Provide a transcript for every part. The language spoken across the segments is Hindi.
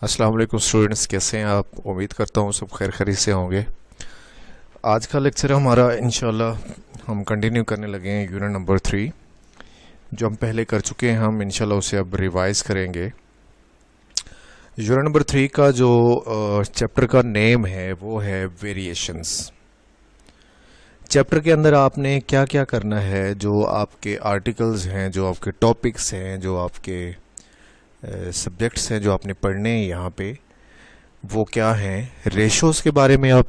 अस्सलाम वालेकुम स्टूडेंट्स, कैसे हैं आप? उम्मीद करता हूँ सब खैर खैरियत से होंगे। आज का लेक्चर हमारा इंशाल्लाह हम कंटिन्यू करने लगे हैं यूनिट नंबर 3। जो हम पहले कर चुके हैं हम इंशाल्लाह उसे अब रिवाइज करेंगे। यूनिट नंबर 3 का जो चैप्टर का नेम है वो है वेरिएशंस। चैप्टर के अंदर आपने क्या क्या करना है, जो आपके आर्टिकल्स हैं, जो आपके टॉपिक्स हैं, जो आपके सब्जेक्ट्स हैं जो आपने पढ़ने हैं यहाँ पे, वो क्या हैं। रेशोज़ के बारे में आप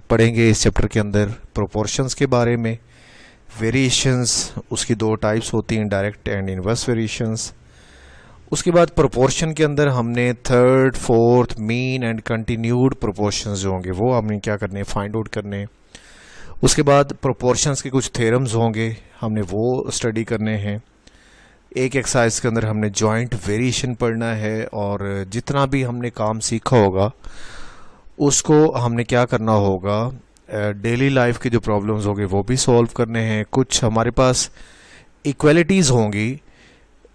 पढ़ेंगे इस चैप्टर के अंदर, प्रोपोर्शंस के बारे में, वेरिएशंस उसकी दो टाइप्स होती हैं, डायरेक्ट एंड इनवर्स वेरिएशंस। उसके बाद प्रोपोर्शन के अंदर हमने third, fourth, mean and continued proportions जो होंगे वो हमने क्या करने, फाइंड आउट करने। उसके बाद प्रोपोर्शंस के कुछ थ्योरम्स होंगे, हमने वो स्टडी करने हैं। एक एक्सरसाइज के अंदर हमने जॉइंट वेरिएशन पढ़ना है, और जितना भी हमने काम सीखा होगा उसको हमने क्या करना होगा, डेली लाइफ के जो प्रॉब्लम्स होंगे वो भी सॉल्व करने हैं। कुछ हमारे पास इक्वलिटीज़ होंगी,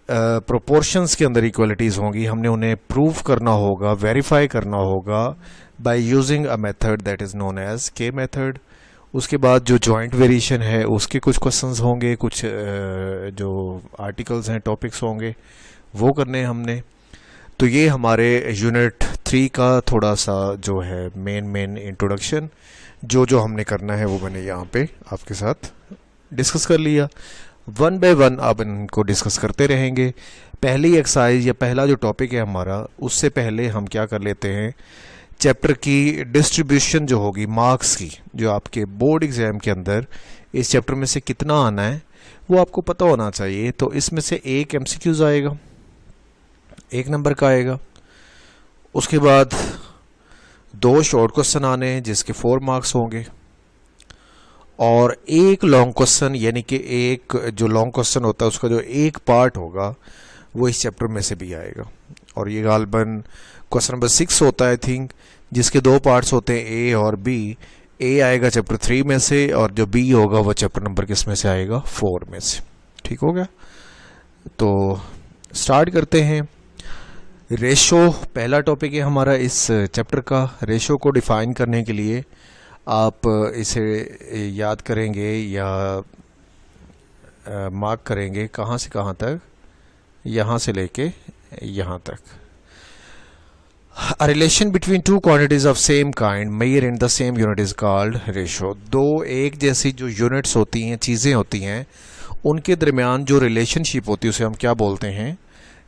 प्रोपोर्शंस के अंदर इक्वलिटीज़ होंगी, हमने उन्हें प्रूव करना होगा, वेरीफाई करना होगा by using a method that is known as K method. उसके बाद जो जॉइंट वेरिएशन है उसके कुछ क्वेश्चंस होंगे, कुछ जो आर्टिकल्स हैं, टॉपिक्स होंगे, वो करने हैं हमने। तो ये हमारे यूनिट 3 का थोड़ा सा जो है मेन इंट्रोडक्शन, जो हमने करना है वो मैंने यहाँ पे आपके साथ डिस्कस कर लिया। वन बाय वन आप इनको डिस्कस करते रहेंगे। पहली एक्सरसाइज या पहला जो टॉपिक है हमारा, उससे पहले हम क्या कर लेते हैं, चैप्टर की डिस्ट्रीब्यूशन जो होगी मार्क्स की, जो आपके बोर्ड एग्जाम के अंदर इस चैप्टर में से कितना आना है वो आपको पता होना चाहिए। तो इसमें से एक एमसीक्यूज आएगा, 1 नंबर का आएगा। उसके बाद 2 शॉर्ट क्वेश्चन आने हैं जिसके 4 मार्क्स होंगे, और एक लॉन्ग क्वेश्चन, यानी कि एक जो लॉन्ग क्वेश्चन होता है उसका जो एक पार्ट होगा वो इस चैप्टर में से भी आएगा। और ये गालबन क्वेश्चन नंबर 6 होता है आई थिंक, जिसके 2 पार्ट्स होते हैं ए और बी। ए आएगा चैप्टर 3 में से, और जो बी होगा वो चैप्टर नंबर किस में से आएगा, 4 में से। ठीक हो गया? तो स्टार्ट करते हैं। रेशो पहला टॉपिक है हमारा इस चैप्टर का। रेशो को डिफाइन करने के लिए आप इसे याद करेंगे या मार्क करेंगे, कहाँ से कहाँ तक, यहाँ से लेके यहाँ तक। A relation between two quantities of same kind measured in the same unit is called ratio। दो एक जैसी जो यूनिट्स होती हैं, चीज़ें होती हैं, उनके दरमियान जो रिलेशनशिप होती है उसे हम क्या बोलते हैं,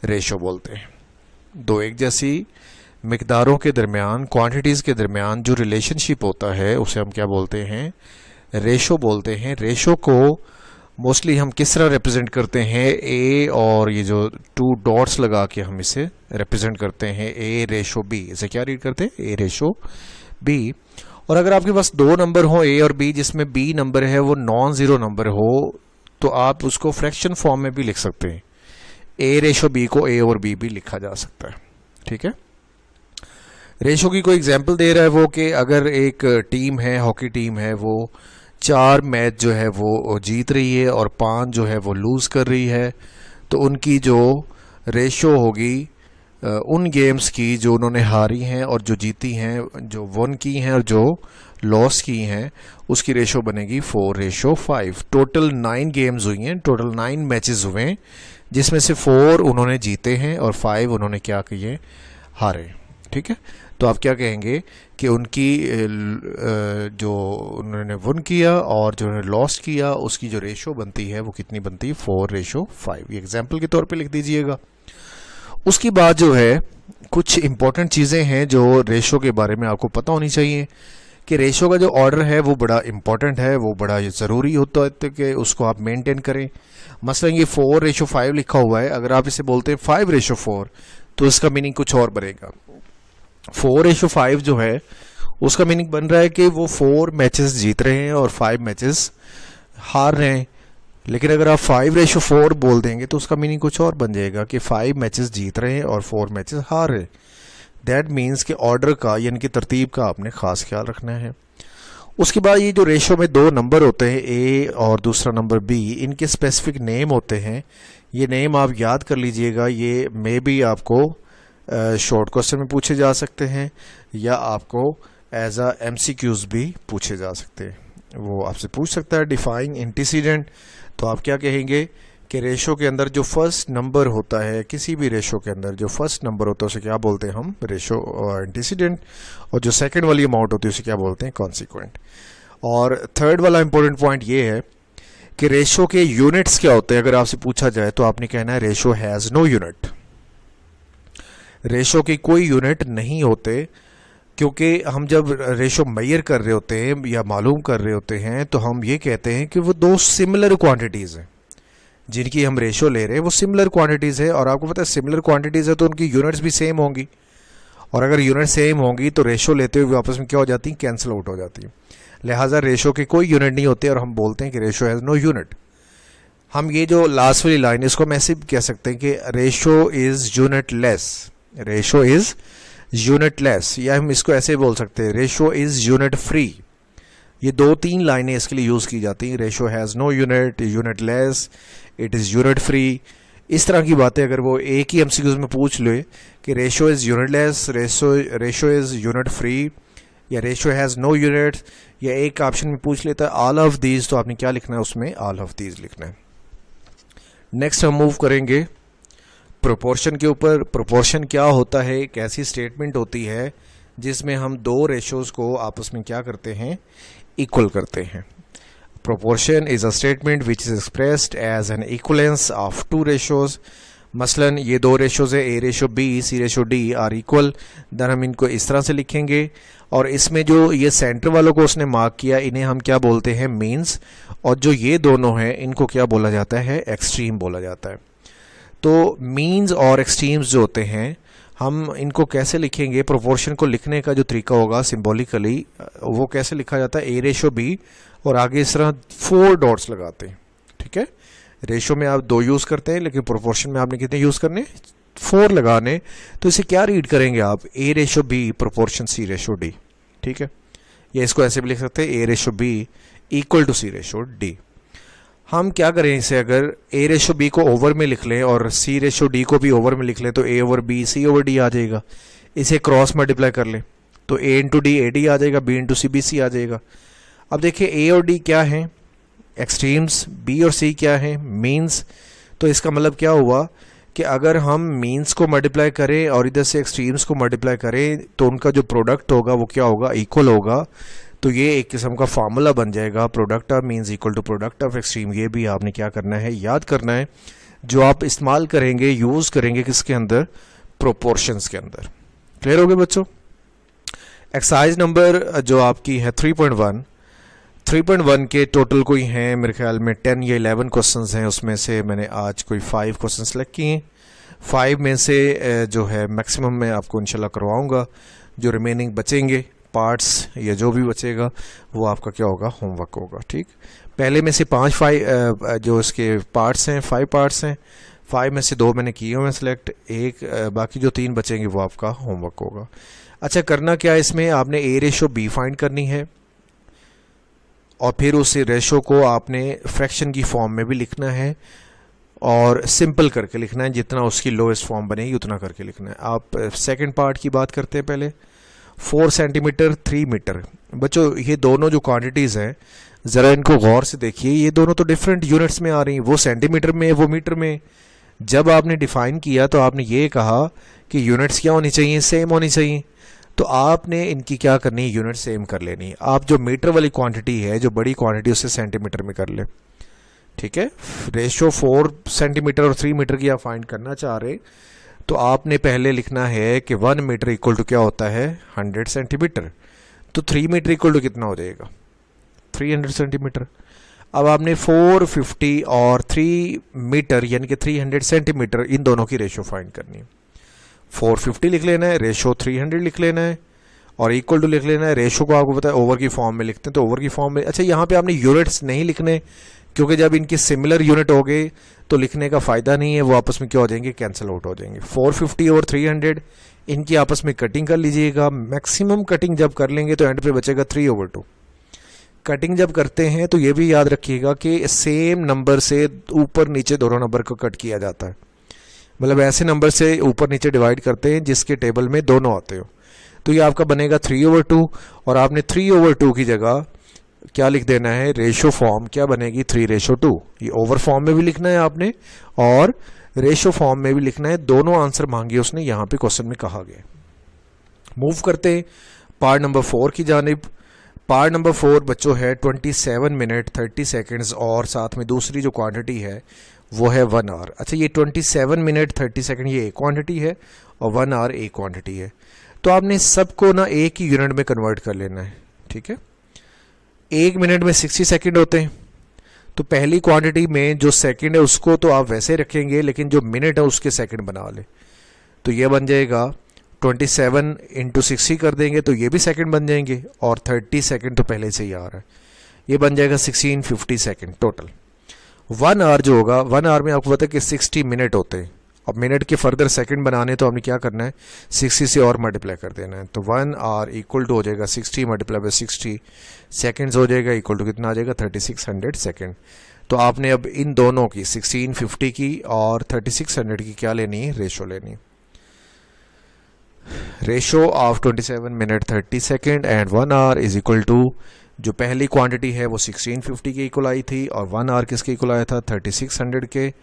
रेशो बोलते हैं। दो एक जैसी मिकदारों के दरमियान, क्वांटिटीज़ के दरमियान जो रिलेशनशिप होता है उसे हम क्या बोलते हैं, रेशो बोलते हैं। रेशो को मोस्टली हम किस तरह रिप्रेजेंट करते हैं, ए और ये जो 2 डॉट्स लगा के हम इसे रिप्रेजेंट करते हैं, ए रेशो बी। इसे क्या रीड करते हैं, ए रेशो बी। और अगर आपके पास 2 नंबर हो ए और बी, जिसमें बी नंबर है वो नॉन ज़ीरो नंबर हो, तो आप उसको फ्रैक्शन फॉर्म में भी लिख सकते हैं। ए रेशो बी को ए और बी भी लिखा जा सकता है। ठीक है? रेशो की कोई एग्जाम्पल दे रहा है वो, कि अगर एक टीम है, हॉकी टीम है, वो 4 मैच जो है वो जीत रही है और 5 जो है वो लूज़ कर रही है, तो उनकी जो रेशो होगी उन गेम्स की जो उन्होंने हारी हैं और जो जीती हैं, जो वन की हैं और जो लॉस की हैं, उसकी रेशो बनेगी 4:5। टोटल 9 गेम्स हुई हैं, टोटल 9 मैचेस हुए हैं, जिसमें से 4 उन्होंने जीते हैं और 5 उन्होंने क्या किए, हारे। ठीक है? तो आप क्या कहेंगे कि उनकी जो उन्होंने वन किया और जो उन्होंने लॉस्ट किया उसकी जो रेशो बनती है वो कितनी बनती है, 4:5। ये एग्जाम्पल के तौर पे लिख दीजिएगा। उसके बाद जो है कुछ इंपॉर्टेंट चीज़ें हैं जो रेशो के बारे में आपको पता होनी चाहिए, कि रेशो का जो ऑर्डर है वो बड़ा इंपॉर्टेंट है, वो बड़ा ज़रूरी होता है कि उसको आप मेंटेन करें। मसलन ये 4:5 लिखा हुआ है, अगर आप इसे बोलते हैं 5:4 तो इसका मीनिंग कुछ और बनेगा। 4:5 जो है उसका मीनिंग बन रहा है कि वो 4 मैचेस जीत रहे हैं और 5 मैचेस हार रहे हैं। लेकिन अगर आप 5:4 बोल देंगे तो उसका मीनिंग कुछ और बन जाएगा कि 5 मैचेस जीत रहे हैं और 4 मैचेस हार रहे हैं। दैट मीन्स कि ऑर्डर का, यानी कि तरतीब का आपने ख़ास ख्याल रखना है। उसके बाद ये जो रेशो में 2 नंबर होते हैं, ए और दूसरा नंबर बी, इनके स्पेसिफिक नेम होते हैं। ये नेम आप याद कर लीजिएगा, ये मे भी आपको शॉर्ट क्वेश्चन में पूछे जा सकते हैं या आपको एज अ MCQs भी पूछे जा सकते हैं। वो आपसे पूछ सकता है डिफाइन एंटीसीडेंट, तो आप क्या कहेंगे कि रेशो के अंदर जो फर्स्ट नंबर होता है, किसी भी रेशो के अंदर जो फर्स्ट नंबर होता है उसे क्या बोलते हैं हम, रेशो एंटीसीडेंट, और जो सेकंड वाली अमाउंट होती है उसे क्या बोलते हैं, कॉन्सिक्वेंट। और थर्ड वाला इंपॉर्टेंट पॉइंट ये है कि रेशो के यूनिट्स क्या होते हैं। अगर आपसे पूछा जाए तो आपने कहना है ratio has no unit, ratio के कोई यूनिट नहीं होते, क्योंकि हम जब रेशो मेजर कर रहे होते हैं या मालूम कर रहे होते हैं तो हम ये कहते हैं कि वो दो सिमिलर क्वांटिटीज़ हैं जिनकी हम रेशो ले रहे हैं, वो सिमिलर क्वांटिटीज़ है। और आपको पता है सिमिलर क्वांटिटीज़ है तो उनकी यूनिट्स भी सेम होंगी, और अगर यूनिट सेम होंगी तो रेशो लेते हुए आपस में क्या हो जाती हैं, कैंसिल आउट हो जाती हैं। लिहाजा रेशो के कोई यूनिट नहीं होते और हम बोलते हैं कि रेशो हैज़ नो यूनिट। हम ये जो लास्ट वाली लाइन इसको हम ऐसे कह सकते हैं कि ratio is unitless, ratio is unitless, या हम इसको ऐसे बोल सकते हैं रेशो इज़ यूनिट फ्री। ये 2-3 लाइनें इसके लिए यूज़ की जाती हैं, ratio has no unit, unitless, it is unit free. इस तरह की बातें अगर वो एक ही MCQs में पूछ ले कि ratio is unitless, ratio is unit free, या रेशो हैज़ नो यूनिट, या एक ऑप्शन में पूछ लेता है ऑल ऑफ दीज, तो आपने क्या लिखना है उसमें, ऑल ऑफ दीज लिखना है। नेक्स्ट हम मूव करेंगे प्रोपोर्शन के ऊपर। प्रोपोर्शन क्या होता है, एक ऐसी स्टेटमेंट होती है जिसमें हम दो रेशोज़ को आपस में क्या करते हैं, इक्वल करते हैं। Proportion is a statement which is expressed as an equivalence of two ratios. मसलन ये दो रेशोज़ है, A/B, C/D are equal, then हम इनको इस तरह से लिखेंगे। और इसमें जो ये सेंटर वालों को उसने मार्क किया, इन्हें हम क्या बोलते हैं, मीन्स, और जो ये दोनों हैं इनको क्या बोला जाता है, एक्सट्रीम बोला जाता है। तो मीन्स और एक्सट्रीम्स जो होते हैं हम इनको कैसे लिखेंगे, प्रोपोर्शन को लिखने का जो तरीका होगा सिंबॉलिकली, वो कैसे लिखा जाता है, A/B, और आगे इस तरह 4 डॉट्स लगाते हैं। ठीक है, रेशो में आप 2 यूज़ करते हैं, लेकिन प्रोपोर्शन में आपने कितने यूज़ करने, 4 लगाने। तो इसे क्या रीड करेंगे आप, A/B प्रोपोर्शन C/D। ठीक है, या इसको ऐसे भी लिख सकते हैं A/B इक्वल टू C/D। हम क्या करें इसे, अगर A/B को ओवर में लिख लें और C/D को भी ओवर में लिख लें तो A/B C/D आ जाएगा। इसे क्रॉस मल्टीप्लाई कर लें तो A/D AD आ जाएगा, B/C BC आ जाएगा। अब देखिए A और D क्या हैं, एक्सट्रीम्स, B और C क्या हैं, मीन्स। तो इसका मतलब क्या हुआ कि अगर हम मीन्स को मल्टीप्लाई करें और इधर से एक्सट्रीम्स को मल्टीप्लाई करें तो उनका जो प्रोडक्ट होगा वो क्या होगा, इक्वल होगा। तो ये एक किस्म का फार्मूला बन जाएगा, product of means equal to product of extreme. ये भी आपने क्या करना है, याद करना है, जो आप इस्तेमाल करेंगे, यूज़ करेंगे किसके अंदर, प्रोपोर्शंस के अंदर। क्लियर हो गए बच्चों। एक्सरसाइज नंबर जो आपकी है 3.1 के टोटल कोई हैं मेरे ख्याल में 10 या 11 क्वेश्चंस हैं, उसमें से मैंने आज कोई 5 क्वेश्चन सेलेक्ट किए हैं। 5 में से जो है मैक्सिमम मैं आपको इंशाल्लाह करवाऊंगा, जो रिमेनिंग बचेंगे पार्ट्स या जो भी बचेगा वो आपका क्या होगा, होमवर्क होगा। ठीक, पहले में से 5 जो इसके पार्ट्स हैं, 5 पार्ट्स हैं, 5 में से 2 मैंने किए हुए सिलेक्ट, एक बाकी जो 3 बचेंगे वो आपका होमवर्क होगा। अच्छा, करना क्या है इसमें, आपने A/B फाइंड करनी है और फिर उस रेशो को आपने फ्रैक्शन की फॉर्म में भी लिखना है और सिंपल करके लिखना है, जितना उसकी लोएस्ट फॉर्म बनेगी उतना करके लिखना है। आप सेकंड पार्ट की बात करते हैं पहले, 4 सेंटीमीटर 3 मीटर। बच्चों ये दोनों जो क्वांटिटीज़ हैं ज़रा इनको गौर से देखिए, ये दोनों तो डिफरेंट यूनिट्स में आ रही हैं, वो सेंटीमीटर में वो मीटर में। जब आपने डिफाइन किया तो आपने ये कहा कि यूनिट्स क्या होनी चाहिए, सेम होनी चाहिए। तो आपने इनकी क्या करनी है, यूनिट सेम कर लेनी है। आप जो मीटर वाली क्वांटिटी है, जो बड़ी क्वांटिटी, उससे सेंटीमीटर में कर ले। ठीक है, रेशो 4 सेंटीमीटर और 3 मीटर की आप फाइंड करना चाह रहे तो आपने पहले लिखना है कि 1 मीटर इक्वल टू क्या होता है, 100 सेंटीमीटर। तो 3 मीटर इक्वल टू कितना हो जाएगा, 300 सेंटीमीटर। अब आपने 450 और 3 मीटर यानी कि 300 सेंटीमीटर, इन दोनों की रेशो फाइंड करनी है। 450 लिख लेना है, रेशो 300 लिख लेना है, और इक्वल टू लिख लेना है। रेशो को आपको पता है ओवर की फॉर्म में लिखते हैं, तो ओवर की फॉर्म में। अच्छा, यहाँ पे आपने यूनिट्स नहीं लिखने, क्योंकि जब इनके सिमिलर यूनिट हो गए तो लिखने का फ़ायदा नहीं है, वो आपस में क्या हो जाएंगे, कैंसिल आउट हो जाएंगे। 450 और 300 इनकी आपस में कटिंग कर लीजिएगा। मैक्सिमम कटिंग जब कर लेंगे तो एंड पे बचेगा 3/2। कटिंग जब करते हैं तो ये भी याद रखिएगा कि सेम नंबर से ऊपर नीचे दोनों नंबर को कट किया जाता है। मतलब ऐसे नंबर से ऊपर नीचे डिवाइड करते हैं जिसके टेबल में दोनों आते हो। तो ये आपका बनेगा 3/2 और आपने 3/2 की जगह क्या लिख देना है, रेशो फॉर्म क्या बनेगी 3/2। ये ओवर फॉर्म में भी लिखना है आपने और रेशो फॉर्म में भी लिखना है, दोनों आंसर मांगे उसने यहाँ पे क्वेश्चन में कहा गया। मूव करते हैं पार्ट नंबर 4 की जानिब। पार्ट नंबर 4 बच्चों है 27 मिनट 30 सेकेंड्स और साथ में दूसरी जो क्वांटिटी है वो है 1 आवर। अच्छा, ये 27 मिनट 30 सेकेंड ये एक क्वांटिटी है और 1 आवर एक क्वांटिटी है। तो आपने सबको ना एक ही यूनिट में कन्वर्ट कर लेना है, ठीक है। 1 मिनट में 60 सेकेंड होते हैं, तो पहली क्वांटिटी में जो सेकंड है उसको तो आप वैसे रखेंगे, लेकिन जो मिनट है उसके सेकंड बना ले। तो ये बन जाएगा 27 × 60 कर देंगे तो ये भी सेकंड बन जाएंगे और 30 सेकंड तो पहले से ही आ रहा है, ये बन जाएगा 1650 सेकंड टोटल। 1 आवर जो होगा, 1 आवर में आपको पता है कि 60 मिनट होते हैं। अब मिनट के फर्दर सेकंड बनाने तो हमने क्या करना है, 60 से और मल्टीप्लाई कर देना है। तो 1 आवर इक्वल टू हो जाएगा 60 × 60 सेकेंड्स हो जाएगा, इक्वल टू कितना आ जाएगा 3600 सेकेंड। तो आपने अब इन दोनों की 1650 की और 3600 की क्या लेनी है, रेशो लेनी है। Ratio of 27 minute 30 second and 1 hour is equal to, जो पहली क्वांटिटी है वो 1650 के इक्वल आई थी और 1 आवर किसके इक्वल आया था 3600 के।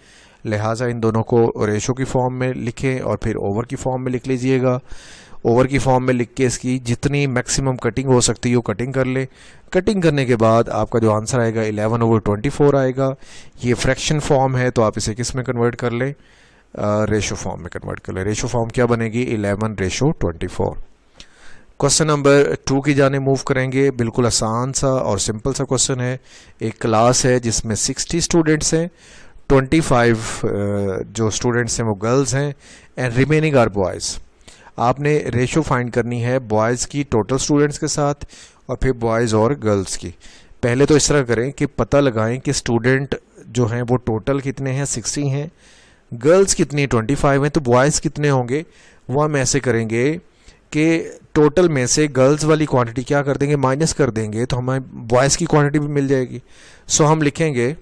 लिहाजा इन दोनों को रेशो की फॉर्म में लिखें और फिर ओवर की फॉर्म में लिख लीजिएगा। ओवर की फॉर्म में लिख के इसकी जितनी मैक्सिमम कटिंग हो सकती है वो कटिंग कर ले। कटिंग करने के बाद आपका जो आंसर आएगा 11/24 आएगा। ये फ्रैक्शन फॉर्म है तो आप इसे किस में कन्वर्ट कर ले, रेशो फॉर्म में कन्वर्ट कर ले। रेशो फॉर्म क्या बनेगी 11/24। क्वेश्चन नंबर 2 की जाने मूव करेंगे। बिल्कुल आसान सा और सिंपल सा क्वेश्चन है। एक क्लास है जिसमें 60 स्टूडेंट्स हैं, 25 जो स्टूडेंट्स हैं वो गर्ल्स हैं एंड रिमेनिंग आर बॉयज़। आपने रेशो फाइंड करनी है बॉयज़ की टोटल स्टूडेंट्स के साथ और फिर बॉयज़ और गर्ल्स की। पहले तो इस तरह करें कि पता लगाएं कि स्टूडेंट जो हैं वो टोटल कितने हैं, 60 हैं, गर्ल्स कितनी 25 हैं, तो बॉयज़ कितने होंगे वो हम ऐसे करेंगे कि टोटल में से गर्ल्स वाली क्वांटिटी क्या कर देंगे, माइनस कर देंगे, तो हमें बॉयज़ की क्वांटिटी भी मिल जाएगी। सो हम लिखेंगे,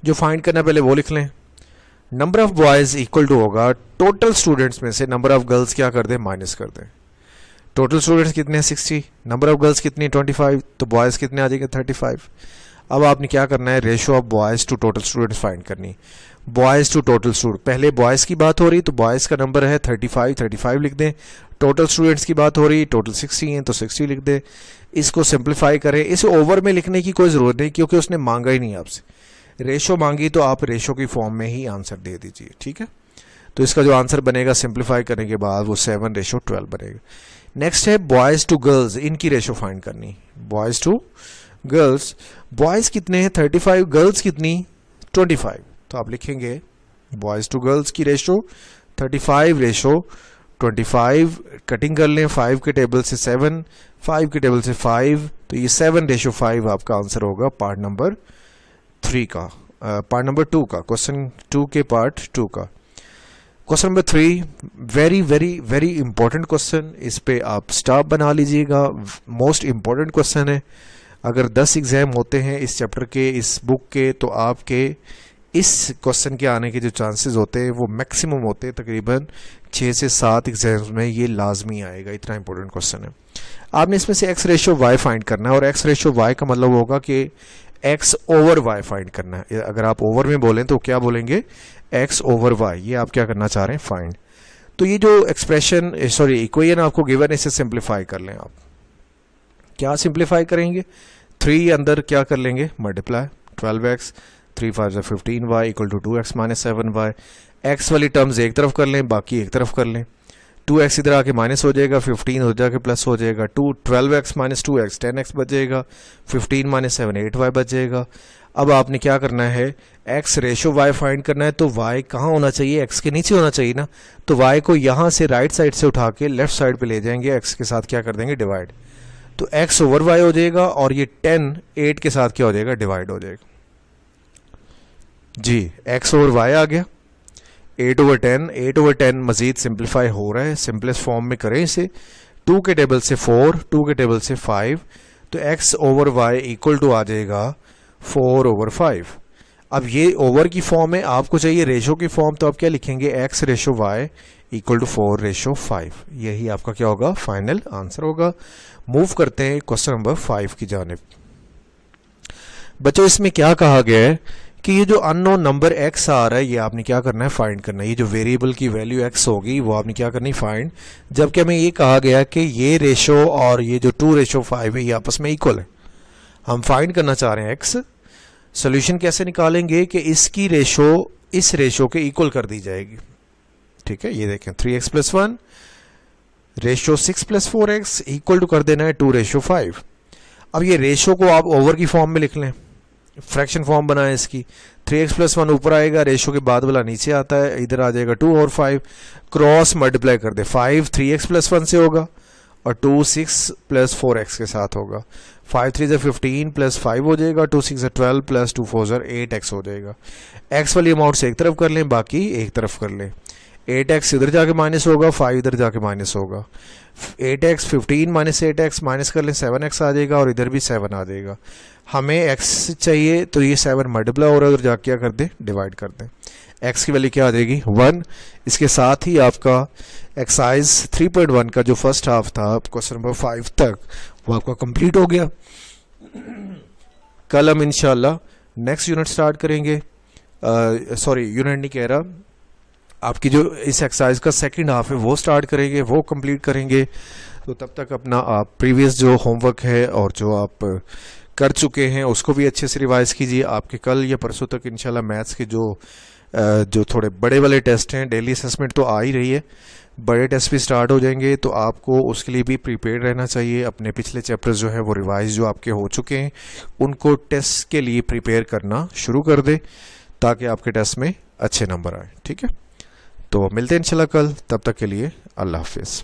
जो फाइंड करना है पहले वो लिख लें। Number of boys equal to होगा टोटल स्टूडेंट्स में से नंबर ऑफ गर्ल्स क्या कर दें, माइनस कर दें। टोटल स्टूडेंट्स कितने हैं 60, नंबर ऑफ गर्ल्स कितनी 25, तो बॉयज़ कितने आ जाएंगे 35। अब आपने क्या करना है, ratio of boys to total students find करनी। बॉयज़ टू टोटल स्टूडेंट, पहले बॉयज़ की बात हो रही तो बॉयज़ का नंबर है 35 लिख दें। टोटल स्टूडेंट्स की बात हो रही, टोटल 60 हैं तो 60 लिख दें। इसको सिंप्लीफाई करें। इसे ओवर में लिखने की कोई ज़रूरत नहीं क्योंकि उसने मांगा ही नहीं आपसे, रेशो मांगी तो आप रेशो की फॉर्म में ही आंसर दे दीजिए, ठीक है। तो इसका जो आंसर बनेगा सिंप्लीफाई करने के बाद वो 7/12 बनेगा। नेक्स्ट है बॉयज़ टू गर्ल्स, इनकी रेशो फाइंड करनी। बॉयज़ टू गर्ल्स, बॉयज़ कितने हैं 35, गर्ल्स कितनी 25, तो आप लिखेंगे बॉयज़ टू गर्ल्स की रेशो 35/25। कटिंग कर लें 5 के टेबल से 7, 5 के टेबल से 5, तो ये 7/5 आपका आंसर होगा पार्ट नंबर 3 का, पार्ट नंबर 2 का, क्वेश्चन 2 के पार्ट 2 का। Question number 3 very very very important question, इस पे आप स्टाफ बना लीजिएगा। मोस्ट इंपॉर्टेंट क्वेश्चन है। अगर 10 एग्जाम होते हैं इस चैप्टर के, इस बुक के, तो आपके इस क्वेश्चन के आने के जो चांसेस होते हैं वो मैक्सिमम होते हैं, तकरीबन 6 से 7 एग्जाम्स में ये लाजमी आएगा, इतना इंपॉर्टेंट क्वेश्चन है। आपने इसमें से x रेशो y फाइंड करना है और x रेशो y का मतलब होगा कि x ओवर y फाइंड करना है। अगर आप ओवर में बोलें तो क्या बोलेंगे, x ओवर y, ये आप क्या करना चाह रहे हैं फाइंड। तो ये जो एक्सप्रेशन इक्वेशन आपको गिवन है इसे सिंप्लीफाई कर लें। आप क्या सिंप्लीफाई करेंगे, 3 अंदर क्या कर लेंगे multiply, 12x 3 5 15y equal to 2x - 7y। x वाली टर्म्स एक तरफ कर लें, बाकी एक तरफ कर लें। 2x इधर आके माइनस हो जाएगा, 15 हो जाके प्लस हो जाएगा। 12x - 2x 10x बचेगा, 15 - 7 8y बचेगा। अब आपने क्या करना है, x रेशो y फाइंड करना है। तो y कहाँ होना चाहिए, x के नीचे होना चाहिए ना। तो y को यहाँ से राइट साइड से उठा के लेफ्ट साइड पे ले जाएंगे, x के साथ क्या कर देंगे डिवाइड, तो x ओवर y हो जाएगा और ये 10 8 के साथ क्या हो जाएगा डिवाइड हो जाएगा जी। x ओवर y आ गया 8/10, 8/10 मजीद सिंप्लीफाई हो रहा है, सिंपलेस्ट फॉर्म में करें इसे। 2 के टेबल से 4, 2 के टेबल से 5, तो x over y equal to आ जाएगा 4/5। अब ये ओवर की फॉर्म है, आपको चाहिए रेशो की फॉर्म, तो आप क्या लिखेंगे, x ratio y equal to 4 ratio 5। यही आपका क्या होगा, फाइनल आंसर होगा। मूव करते हैं क्वेश्चन नंबर 5 की जानिब। बच्चों इसमें क्या कहा गया है कि ये जो अननोन नंबर x आ रहा है ये आपने क्या करना है, फाइंड करना है। ये जो वेरिएबल की वैल्यू x होगी वो आपने क्या करनी, फाइंड। जबकि हमें ये कहा गया कि ये रेशो और ये जो 2 रेशो 5 है ये आपस में इक्वल है। हम फाइंड करना चाह रहे हैं x। सोल्यूशन कैसे निकालेंगे कि इसकी रेशो इस रेशो के इक्वल कर दी जाएगी। ठीक है, ये देखें 3x plus 1 ratio 6 plus 4x equal to कर देना है 2 रेशो 5। अब ये रेशो को आप ओवर की फॉर्म में लिख लें, फ्रैक्शन फॉर्म बनाए इसकी। 3x प्लस 1 ऊपर आएगा, रेशो के बाद वाला नीचे आता है, इधर आ जाएगा 2 और 5, क्रॉस मल्टीप्लाई कर दे। 5 3x प्लस 1 से होगा और 2 6 प्लस 4x के साथ होगा। 5 3 से 15 प्लस 5 हो जाएगा, 2 6 से 12 प्लस 2 4 से 8x हो जाएगा। x वाली अमाउंट से एक तरफ कर लें, बाकी एक तरफ कर लें। 8x इधर जाके माइनस होगा, 5 इधर जाके माइनस होगा। 8x 15 माइनस 8x माइनस कर लें, 7x आ जाएगा और इधर भी 7 आ जाएगा। हमें x चाहिए तो ये 7 मल्टीप्लाई हो रहा है, उधर जाके क्या कर दें, डिवाइड कर दें। x की वैल्यू क्या आ जाएगी, 1। इसके साथ ही आपका एक्सरसाइज 3.1 का जो फर्स्ट हाफ था क्वेश्चन नंबर 5 तक वो आपका कंप्लीट हो गया। कल हम इंशाल्लाह नेक्स्ट यूनिट स्टार्ट करेंगे। सॉरी यूनिट नहीं कह रहा, आपकी जो इस एक्सरसाइज का सेकंड हाफ है वो स्टार्ट करेंगे, वो कंप्लीट करेंगे। तो तब तक अपना आप प्रीवियस जो होमवर्क है और जो आप कर चुके हैं उसको भी अच्छे से रिवाइज कीजिए। आपके कल या परसों तक इंशाल्लाह मैथ्स के जो थोड़े बड़े वाले टेस्ट हैं, डेली असेसमेंट तो आ ही रही है, बड़े टेस्ट भी स्टार्ट हो जाएंगे, तो आपको उसके लिए भी प्रिपेयर रहना चाहिए। अपने पिछले चैप्टर्स जो है वो रिवाइज जो आपके हो चुके हैं उनको टेस्ट के लिए प्रिपेयर करना शुरू कर दें ताकि आपके टेस्ट में अच्छे नंबर आए। ठीक है, तो मिलते हैं इंशाल्लाह कल, तब तक के लिए अल्लाह हाफिज़।